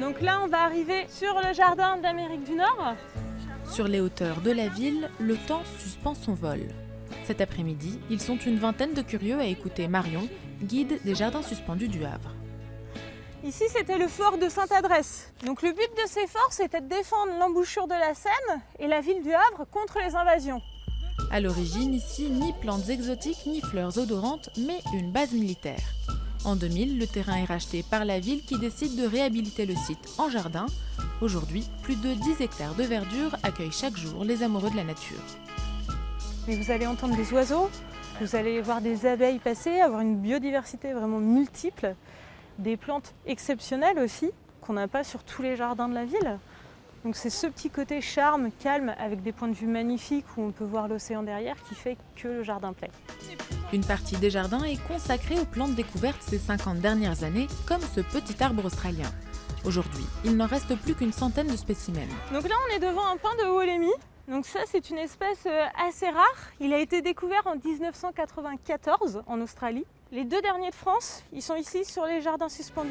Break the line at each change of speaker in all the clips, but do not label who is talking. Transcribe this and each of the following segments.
Donc là, on va arriver sur le jardin d'Amérique du Nord.
Sur les hauteurs de la ville, le temps suspend son vol. Cet après-midi, ils sont une vingtaine de curieux à écouter Marion, guide des jardins suspendus du Havre.
Ici, c'était le fort de Sainte-Adresse. Donc le but de ces forts, c'était de défendre l'embouchure de la Seine et la ville du Havre contre les invasions.
À l'origine, ici, ni plantes exotiques ni fleurs odorantes, mais une base militaire. En 2000, le terrain est racheté par la ville qui décide de réhabiliter le site en jardin. Aujourd'hui, plus de 10 hectares de verdure accueillent chaque jour les amoureux de la nature.
Mais vous allez entendre des oiseaux, vous allez voir des abeilles passer, avoir une biodiversité vraiment multiple, des plantes exceptionnelles aussi, qu'on n'a pas sur tous les jardins de la ville. Donc c'est ce petit côté charme, calme, avec des points de vue magnifiques où on peut voir l'océan derrière qui fait que le jardin plaît.
Une partie des jardins est consacrée aux plantes découvertes ces 50 dernières années, comme ce petit arbre australien. Aujourd'hui, il n'en reste plus qu'une centaine de spécimens.
Donc là, on est devant un pin de Wollemi. Donc ça, c'est une espèce assez rare. Il a été découvert en 1994 en Australie. Les 2 derniers de France, ils sont ici sur les jardins suspendus.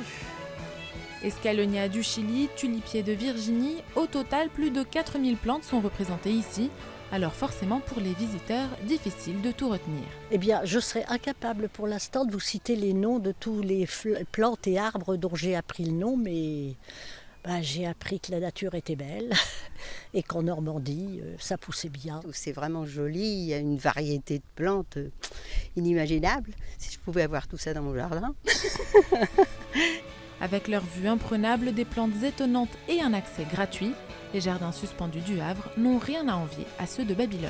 Escallonia du Chili, tulipier de Virginie, au total, plus de 4000 plantes sont représentées ici. Alors forcément, pour les visiteurs, difficile de tout retenir.
Eh bien, je serais incapable pour l'instant de vous citer les noms de tous les plantes et arbres dont j'ai appris le nom, mais j'ai appris que la nature était belle et qu'en Normandie, ça poussait bien.
C'est vraiment joli, il y a une variété de plantes inimaginable. Si je pouvais avoir tout ça dans mon jardin.
Avec leur vue imprenable, des plantes étonnantes et un accès gratuit, les jardins suspendus du Havre n'ont rien à envier à ceux de Babylone.